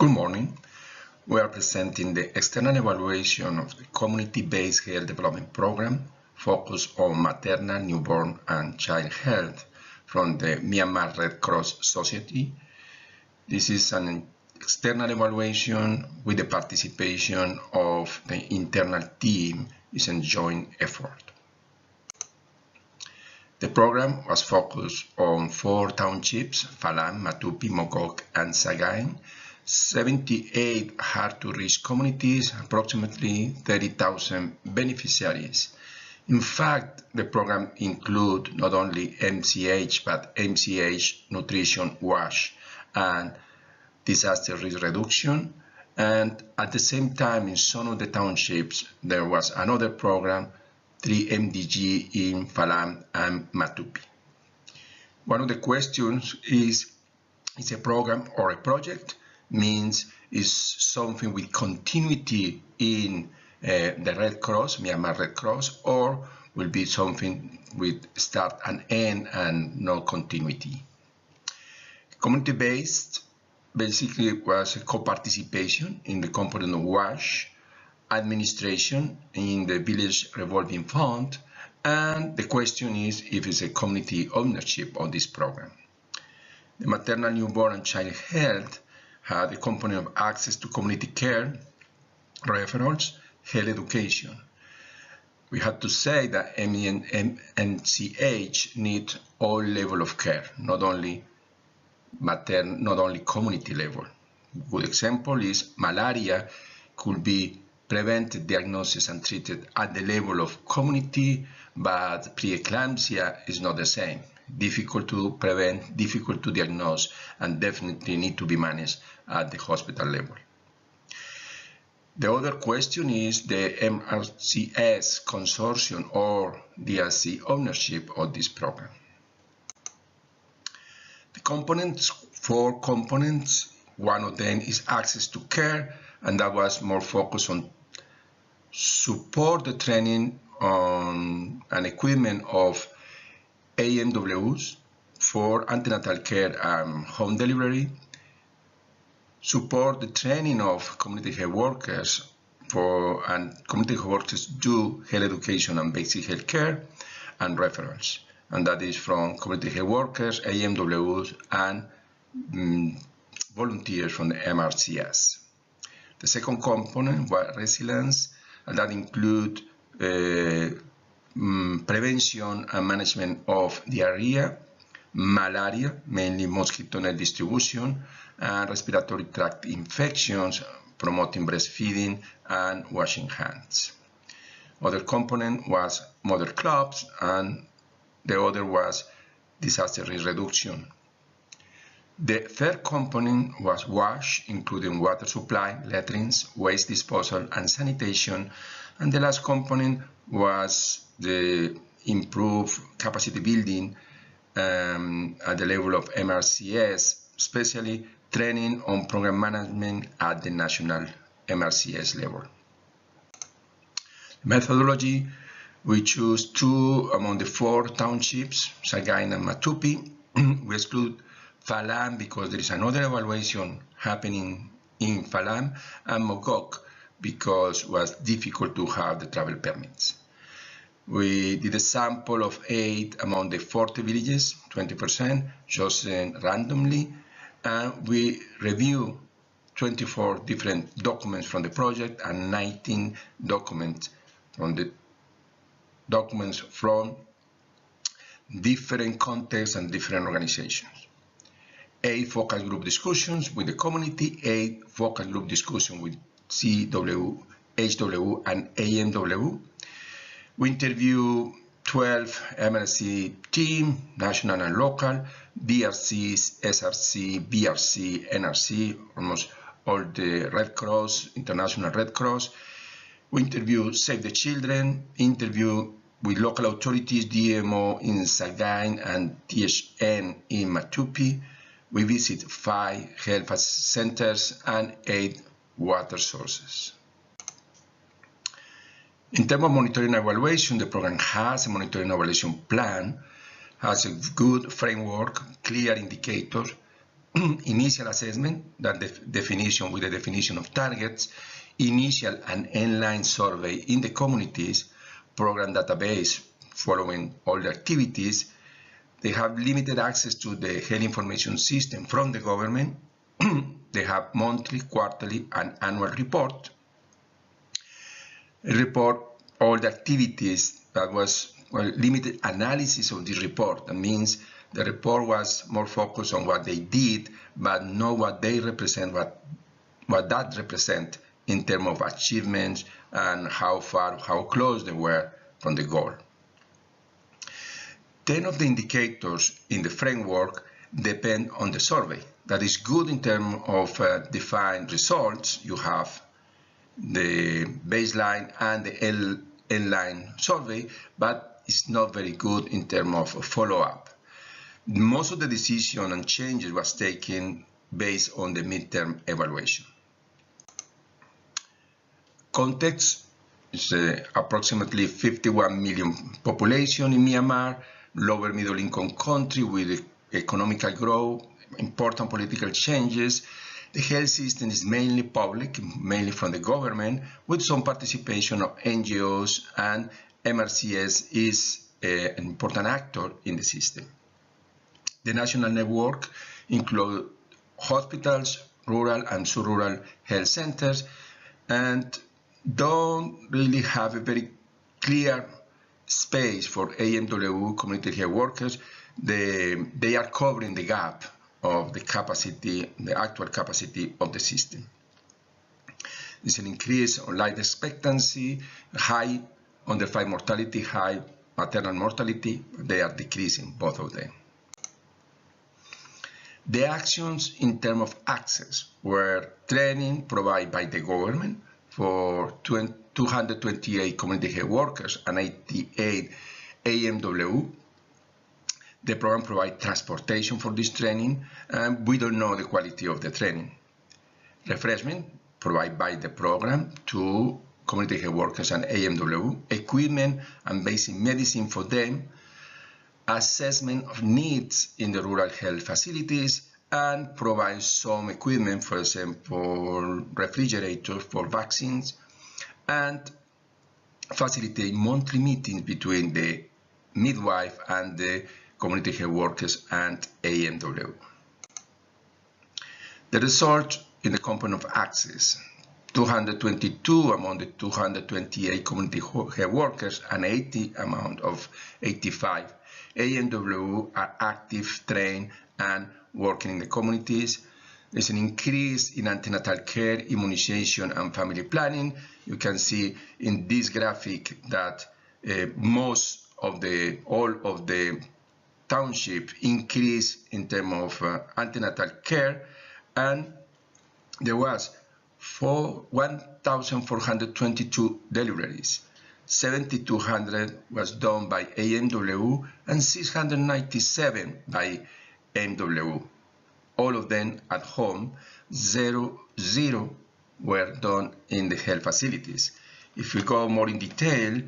Good morning. We are presenting the external evaluation of the Community-Based Health Development Program focused on maternal, newborn, and child health from the Myanmar Red Cross Society. This is an external evaluation with the participation of the internal team. It's a joint effort. The program was focused on 4 townships, Falam, Matupi, Mogok, and Sagaing, 78 hard-to-reach communities, approximately 30,000 beneficiaries. In fact, the program includes not only MCH, but MCH, nutrition, WASH, and disaster risk reduction. And at the same time, in some of the townships, there was another program, 3MDG in Falam and Matupi. One of the questions is a program or a project? Means is something with continuity in the Red Cross, Myanmar Red Cross, or will be something with start and end and no continuity. Community-based basically was a co-participation in the component of WASH, administration in the village revolving fund, and the question is if it's a community ownership of this program. The maternal, newborn, and child health had a component of access to community care, referrals, health education. We had to say that MCH need all level of care, not only community level. Good example is malaria could be prevented, diagnosed, and treated at the level of community, but preeclampsia is not the same. Difficult to prevent, difficult to diagnose, and definitely need to be managed at the hospital level. The other question is the MRCS consortium or DRC ownership of this program. The components, 4 components, one of them is access to care, and that was more focused on support the training on and equipment of AMWs for antenatal care and home delivery, support the training of community health workers and community health workers do health education and basic health care, and referrals, and that is from community health workers, AMWs, and volunteers from the MRCS. The second component was resilience, and that includes prevention and management of diarrhea, malaria, mainly mosquito net distribution, and respiratory tract infections, promoting breastfeeding and washing hands. Other component was mother clubs, and the other was disaster risk reduction. The third component was WASH, including water supply, latrines, waste disposal, and sanitation. And the last component was the improved capacity building at the level of MRCS, especially training on program management at the national MRCS level. Methodology, we choose 2 among the 4 townships, Sagaing and Matupi. We exclude Falam because there is another evaluation happening in Falam, and Mogok because it was difficult to have the travel permits. We did a sample of 8 among the 40 villages, 20%, chosen randomly, and we reviewed 24 different documents from the project and 19 documents from different contexts and different organizations. 8 focus group discussions with the community, 8 focus group discussions with CW, HW, and AMW. We interview 12 MRC team, national and local, DRC, SRC, BRC, NRC, almost all the Red Cross, International Red Cross. We interview Save the Children, interview with local authorities, DMO in Sagaing and THN in Matupi. We visit 5 health centers and 8 water sources. In terms of monitoring and evaluation, the program has a monitoring and evaluation plan, has a good framework, clear indicators, initial assessment, that definition with the definition of targets, initial and end-line survey in the communities, program database following all the activities. They have limited access to the health information system from the government. They have monthly, quarterly, and annual report. Report all the activities. That was limited analysis of the report. That means the report was more focused on what they did, but not what they represent, what that represent in terms of achievements and how far, how close they were from the goal. 10 of the indicators in the framework depend on the survey. That is good in terms of defined results. You have the baseline and the end-line survey, but it's not very good in terms of follow-up. Most of the decision and changes was taken based on the midterm evaluation. Context is approximately 51 million population in Myanmar, lower middle income country with economical growth, important political changes. The health system is mainly public, mainly from the government, with some participation of NGOs, and MRCS is an important actor in the system. The national network includes hospitals, rural and sub-rural health centers, and don't really have a very clear space for AMWU community health workers. They are covering the gap of the capacity, the actual capacity of the system. There's an increase on life expectancy, high under 5 mortality, high maternal mortality. They are decreasing, both of them. The actions in terms of access were training provided by the government for 228 community health workers and 88 AMWU. The program provides transportation for this training, and we don't know the quality of the training. Refreshment provided by the program to community health workers and AMWU, equipment and basic medicine for them, assessment of needs in the rural health facilities, and provide some equipment, for example, refrigerators for vaccines, and facilitate monthly meetings between the midwife and the community health workers and AMWU. The result in the component of access: 222 among the 228 community health workers and 80 amount of 85 AMWU are active, trained, and working in the communities. There's an increase in antenatal care, immunization, and family planning. You can see in this graphic that all of the township increase in terms of antenatal care, and there was 1,422 deliveries. 7,200 was done by AMWU and 697 by MWU. All of them at home. 0 were done in the health facilities. If we go more in detail,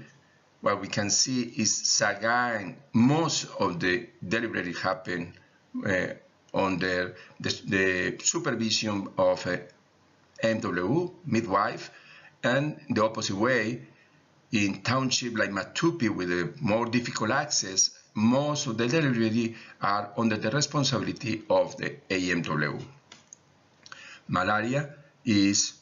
what we can see is Sagaing, most of the delivery happened under the supervision of MWU, midwife, and the opposite way, in township like Matupi with a more difficult access, most of the delivery are under the responsibility of the AMWU. Malaria is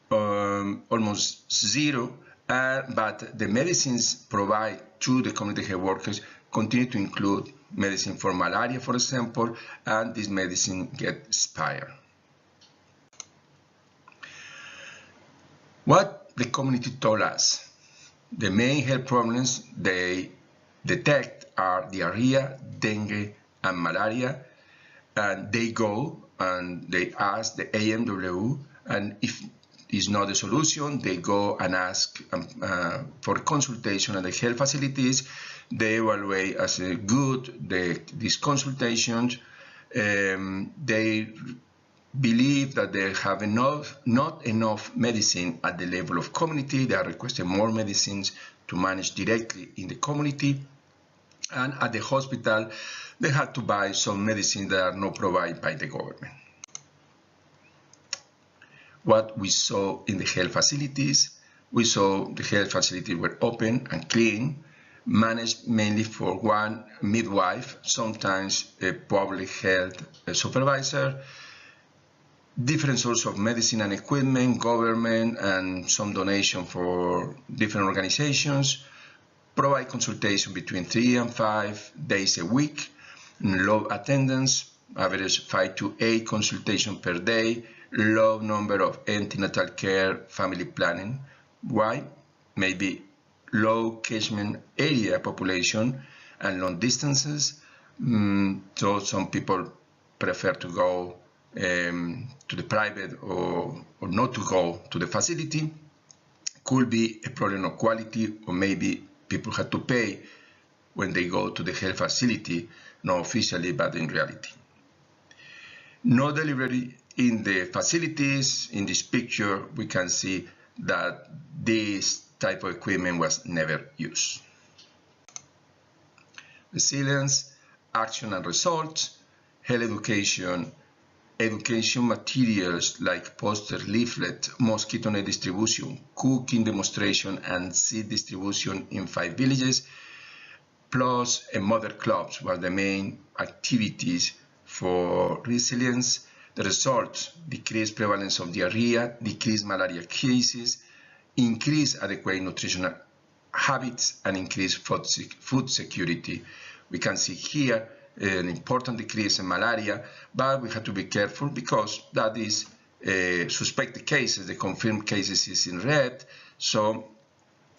almost 0, but the medicines provided to the community health workers continue to include medicine for malaria, for example, and this medicine gets expired. What the community told us: the main health problems they detect are diarrhea, dengue, and malaria, and they go and they ask the AMWU, and if it's not a solution, they go and ask for consultation at the health facilities. They evaluate as good these consultations. They believe that they have not enough medicine at the level of community. They are requesting more medicines to manage directly in the community. And at the hospital, they had to buy some medicine that are not provided by the government. What we saw in the health facilities, we saw the health facilities were open and clean, managed mainly for one midwife, sometimes a public health supervisor, different sources of medicine and equipment, government, and some donation for different organizations, provide consultation between 3 and 5 days a week, low attendance, average 5 to 8 consultations per day, low number of antenatal care, family planning. Why? Maybe low catchment area population and long distances. So some people prefer to go to the private or not to go to the facility. Could be a problem of quality, or maybe people had to pay when they go to the health facility, not officially, but in reality. No delivery in the facilities. In this picture, we can see that this type of equipment was never used. Resilience, action and results, health education, education materials like poster, leaflet, mosquito net distribution, cooking demonstration, and seed distribution in 5 villages, plus mother clubs were the main activities for resilience. The results: decreased prevalence of diarrhea, decreased malaria cases, increased adequate nutritional habits, and increased food security. We can see here an important decrease in malaria, but we have to be careful because that is suspected cases. The confirmed cases is in red, so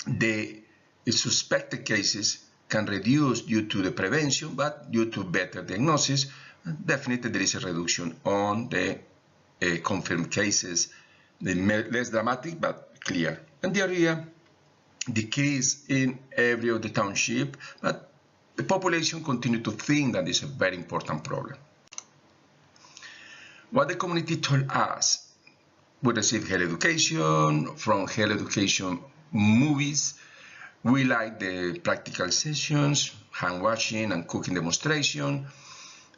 the suspected cases can reduce due to the prevention, but due to better diagnosis, definitely there is a reduction on the confirmed cases, the less dramatic but clear. And diarrhea decrease in every of the township, but the population continue to think that is a very important problem. What the community told us: we received health education, from health education movies. We like the practical sessions, hand washing and cooking demonstration,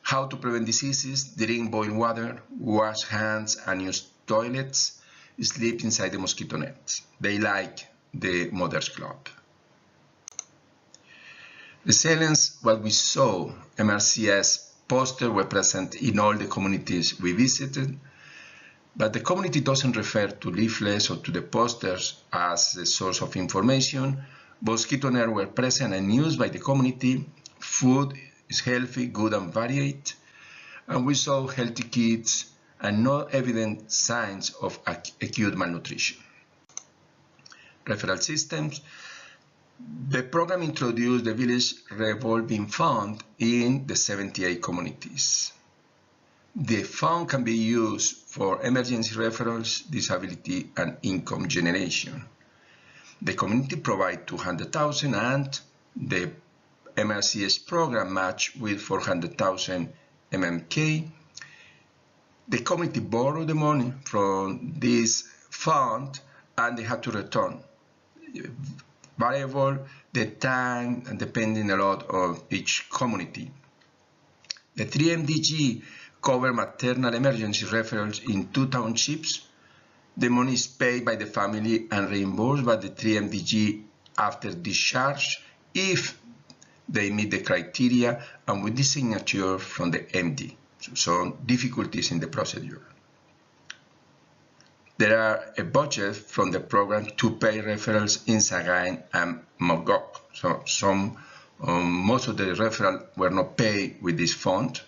how to prevent diseases, drink boiled water, wash hands and use toilets, sleep inside the mosquito nets. They like the Mothers Club. Resilience, what we saw, MRCS posters were present in all the communities we visited, but the community doesn't refer to leaflets or to the posters as a source of information. Mosquito nets were present and used by the community. Food is healthy, good, and varied. And we saw healthy kids and no evident signs of acute malnutrition. Referral systems. The program introduced the village revolving fund in the 78 communities. The fund can be used for emergency referrals, disability, and income generation. The community provides 200,000 and the MRCS program matched with 400,000 MMK. The community borrowed the money from this fund and they had to return. Variable the time and depending a lot on each community. The 3MDG cover maternal emergency referrals in 2 townships. The money is paid by the family and reimbursed by the 3MDG after discharge if they meet the criteria and with the signature from the MD. So difficulties in the procedure. There are a budget from the program to pay referrals in Sagaing and Mogok. So most of the referrals were not paid with this fund.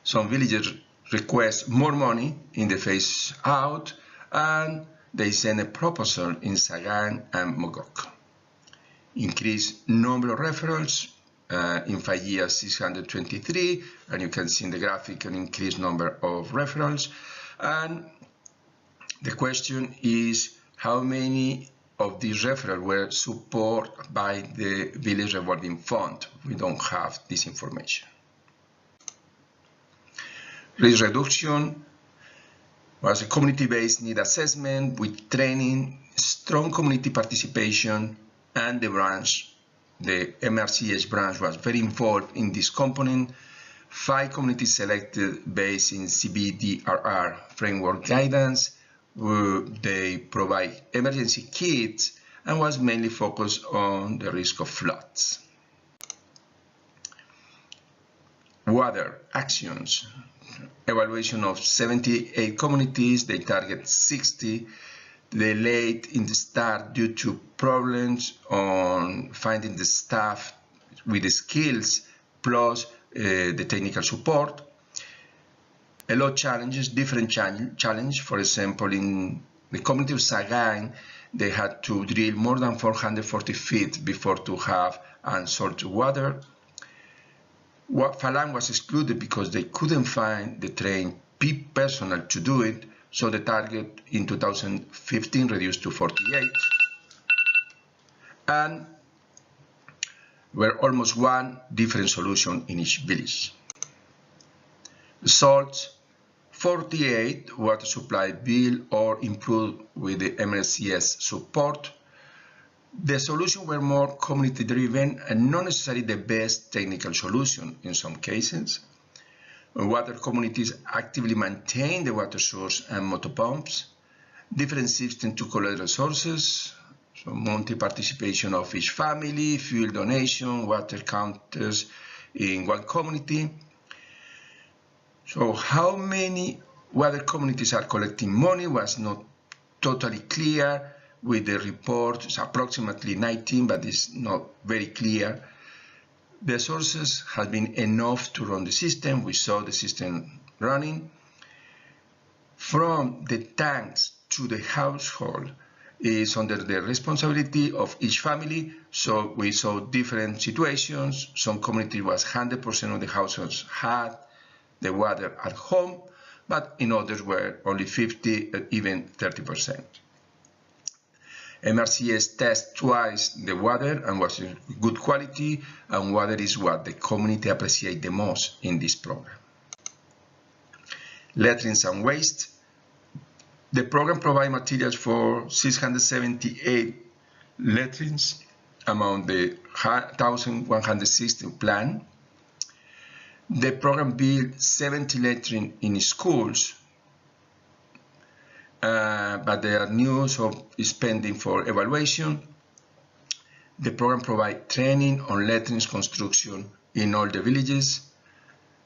Some villagers request more money in the phase out and they send a proposal in Sagaing and Mogok. Increased number of referrals, in 5 years 623, and you can see in the graphic an increased number of referrals. And the question is how many of these referrals were supported by the village revolving fund. We don't have this information. Risk reduction was a community-based need assessment with training, strong community participation, and the branch the MRCS branch was very involved in this component. 5 communities selected based in CBDRR framework guidance. They provide emergency kits and was mainly focused on the risk of floods. Water actions. Evaluation of 78 communities. They target 60. They late in the start due to problems on finding the staff with the skills plus the technical support. A lot of challenges, different challenge. For example, in the community of Sagaing, they had to drill more than 440 feet before to have unsalted water. Falang was excluded because they couldn't find the trained personnel to do it, so the target in 2015 reduced to 48. And were almost one different solution in each village. Results: 48 water supply built or improved with the MRCS support. The solutions were more community driven and not necessarily the best technical solution in some cases. Water communities actively maintain the water source and motor pumps. Different systems to collect resources. So multi-participation of each family, fuel donation, water counters in one community. So how many water communities are collecting money was not totally clear. With the report, it's approximately 19, but it's not very clear. The sources have been enough to run the system. We saw the system running. From the tanks to the household is under the responsibility of each family. So we saw different situations. Some community was 100% of the households had the water at home, but in others were only 50, even 30%. MRCS tests twice the water and was good quality, and water is what the community appreciates the most in this program. Latrines and Waste. The program provides materials for 678 latrines among the 1,160 planned. The program built 70 latrines in schools, but they are new, so it's pending for evaluation. The program provides training on latrines construction in all the villages.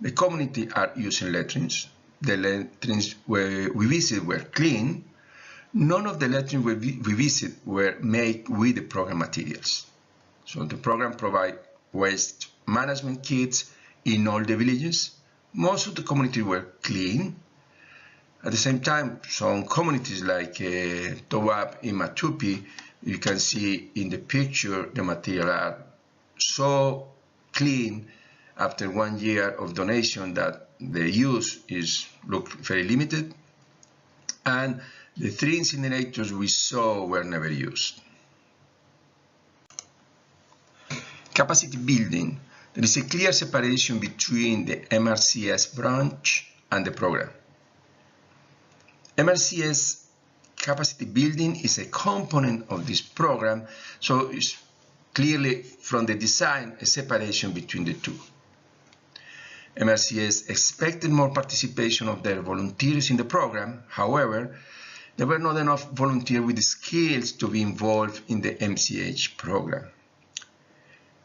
The community are using latrines. The latrines we visited were clean. None of the latrines we visited were made with the program materials. So the program provides waste management kits in all the villages. Most of the communities were clean. At the same time, some communities like Towab in Matupi, you can see in the picture the material are so clean after 1 year of donation that the use look very limited, and the 3 incinerators we saw were never used. Capacity building. There is a clear separation between the MRCS branch and the program. MRCS capacity building is a component of this program, so it's clearly from the design a separation between the two. MRCS expected more participation of their volunteers in the program. However, there were not enough volunteers with the skills to be involved in the MCH program.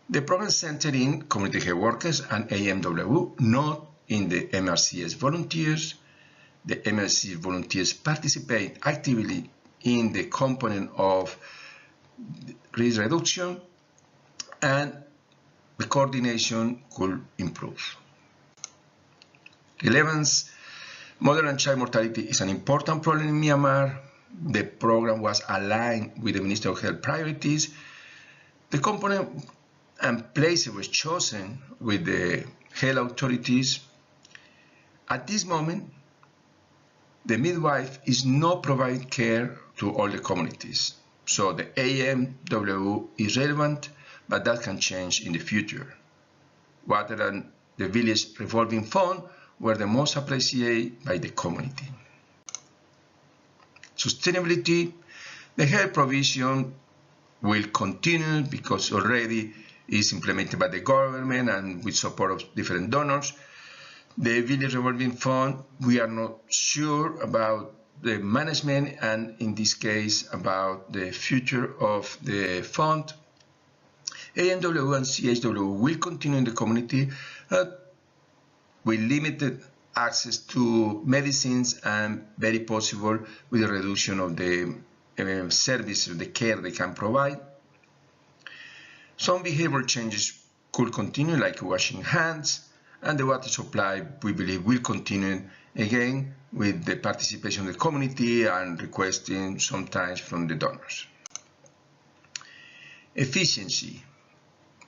The program centered in community health workers and AMW, not in the MRCS volunteers. The MRCS volunteers participate actively in the component of risk reduction, and the coordination could improve. Relevance. Mother and child mortality is an important problem in Myanmar. The program was aligned with the Ministry of Health priorities. The component and place was chosen with the health authorities. At this moment, the midwife is not providing care to all the communities. So the AMW is relevant, but that can change in the future. Water and the village revolving fund were the most appreciated by the community. Sustainability. The health provision will continue because already is implemented by the government and with support of different donors. The Village Revolving Fund, we are not sure about the management and in this case about the future of the fund. ANW and CHW will continue in the community with limited access to medicines and very possible with a reduction of the service, the care they can provide. Some behavioral changes could continue, like washing hands, and the water supply, we believe, will continue again with the participation of the community and requesting sometimes from the donors. Efficiency.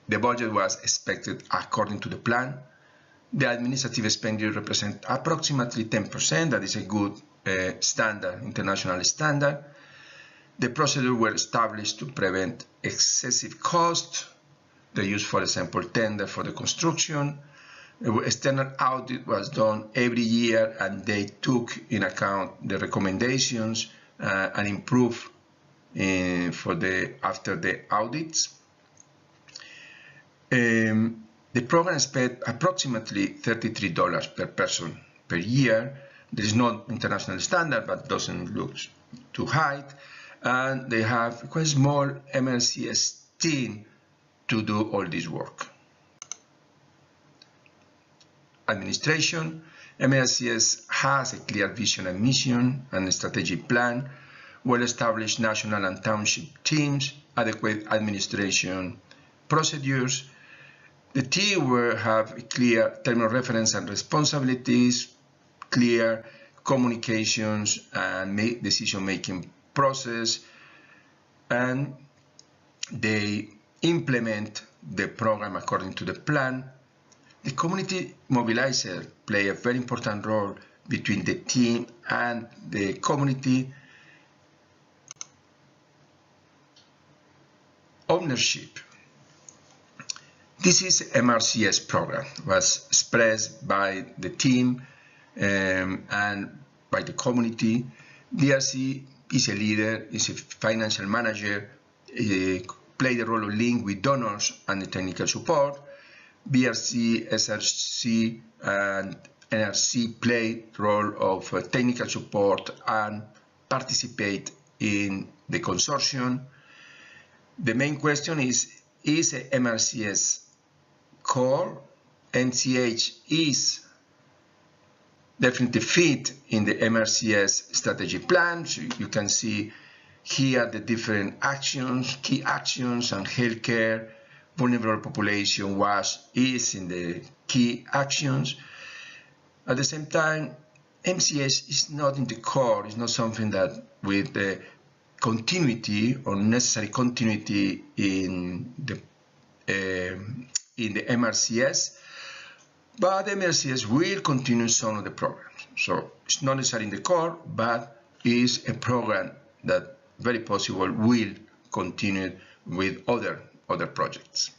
The budget was expected according to the plan. The administrative expenditure represents approximately 10%. That is a good standard, international standard. The procedures were established to prevent excessive cost. The use, for example, tender for the construction. External audit was done every year, and they took in account the recommendations and improved after the audits. The program spent approximately $33 per person per year. There is no international standard, but doesn't look too high. And they have quite a small MRCS team to do all this work. Administration. MRCS has a clear vision and mission and a strategic plan, well-established national and township teams, adequate administration procedures. The team will have clear term of reference and responsibilities, clear communications and decision-making process, and they implement the program according to the plan. The community mobilizer play a very important role between the team and the community. Ownership. This is MRCS program, was expressed by the team and by the community. DRC is a leader, is a financial manager, play the role of link with donors and the technical support. BRC, SRC, and NRC play the role of technical support and participate in the consortium. The main question is a MRCS core? MCH is definitely fit in the MRCS strategy plan. So you can see here the different actions, key actions, and healthcare, vulnerable population is in the key actions. At the same time, MCH is not in the core. It's not something that with the continuity or necessary continuity in the MRCS, but MRCS will continue some of the programs. So it's not necessarily in the core, but is a program that very possible will continue with other projects.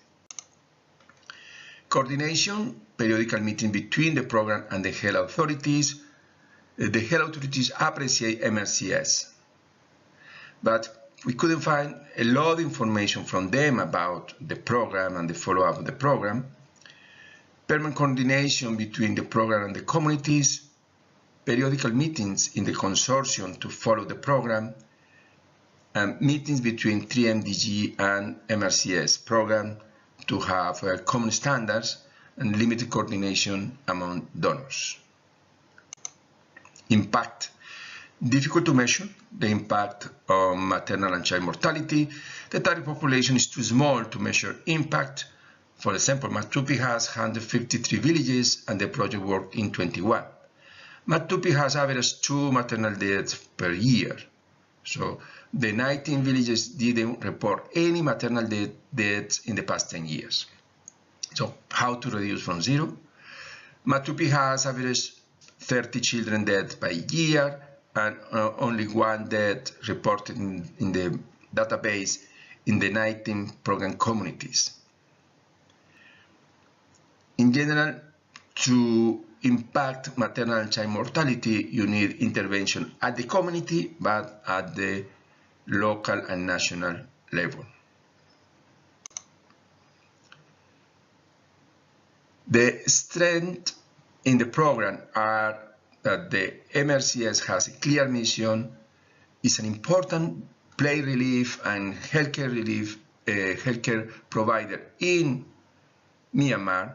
Coordination, periodical meeting between the program and the health authorities. The health authorities appreciate MRCS, but we couldn't find a lot of information from them about the program and the follow-up of the program. Permanent coordination between the program and the communities, periodical meetings in the consortium to follow the program, and meetings between 3MDG and MRCS program to have common standards and limited coordination among donors. Impact. Difficult to measure the impact on maternal and child mortality. The target population is too small to measure impact. For example, Matupi has 153 villages and the project worked in 21. Matupi has averaged 2 maternal deaths per year. So the 19 villages didn't report any maternal deaths in the past 10 years. So how to reduce from 0? Matupi has averaged 30 children dead by year and only 1 death reported in the database in the 19 program communities. In general, to impact maternal and child mortality, you need intervention at the community, but at the local and national level. The strength in the program are that the MRCS has a clear mission, is an important plague relief and healthcare provider in Myanmar.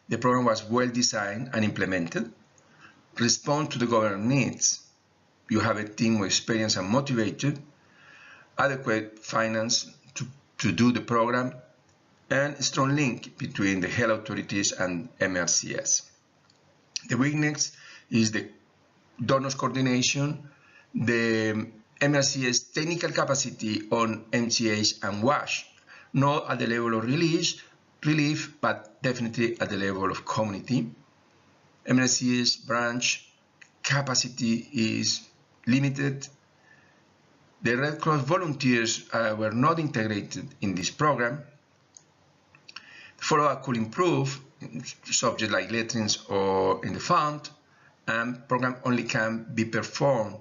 The program was well designed and implemented, respond to the government needs. You have a team with experience and motivated, adequate finance to do the program, and a strong link between the health authorities and MRCS. The weakness is the donors coordination, the MRCS technical capacity on MCH and WASH, not at the level of relief, but definitely at the level of community. MRCS branch capacity is limited. The Red Cross volunteers were not integrated in this program. Follow-up could improve, subjects like latrines or in the fund, and program only can be performed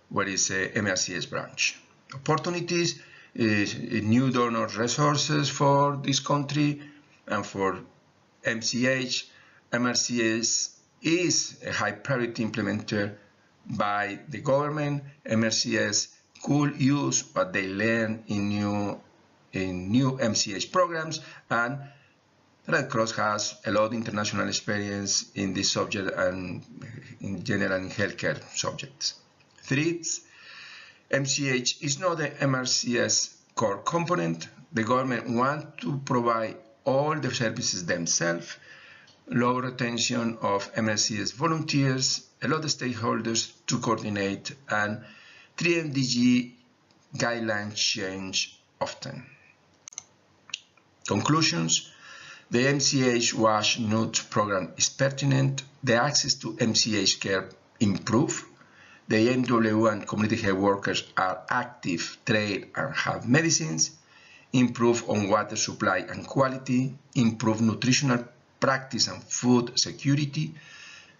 where is a MRCS branch. Opportunities is new donor resources for this country and for MCH. MRCS is a high priority implementer by the government. MRCS could use what they learn in new MCH programs, and Red Cross has a lot of international experience in this subject and in general in healthcare subjects. Threats: MCH is not the MRCS core component. The government wants to provide all the services themselves, low retention of MRCS volunteers, a lot of stakeholders to coordinate, and 3MDG guidelines change often. Conclusions: the MCH WASH NUT program is pertinent. The access to MCH care improve. The MW and community health workers are active, trained, and have medicines. Improve on water supply and quality. Improve nutritional practice and food security.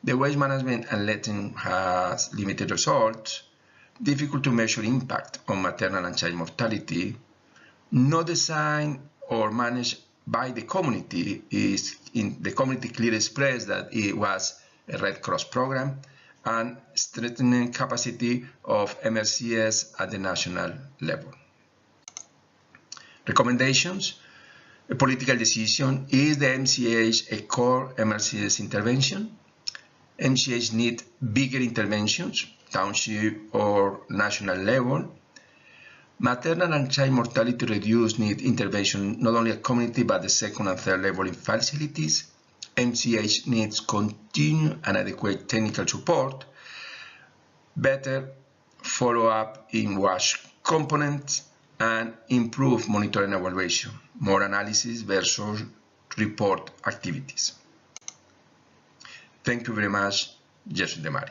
The waste management and letting has limited results. Difficult to measure impact on maternal and child mortality. Not designed or managed by the community. Is in the community clearly expressed that it was a Red Cross program, and strengthening capacity of MRCS at the national level. Recommendations: a political decision. Is the MCH a core MRCS intervention? MCH need bigger interventions, township or national level. Maternal and child mortality reduced need intervention not only at community but the second and third level in facilities. MCH needs continued and adequate technical support, better follow-up in WASH components, and improve monitoring and evaluation, more analysis versus report activities. Thank you very much, Jesus de Mari.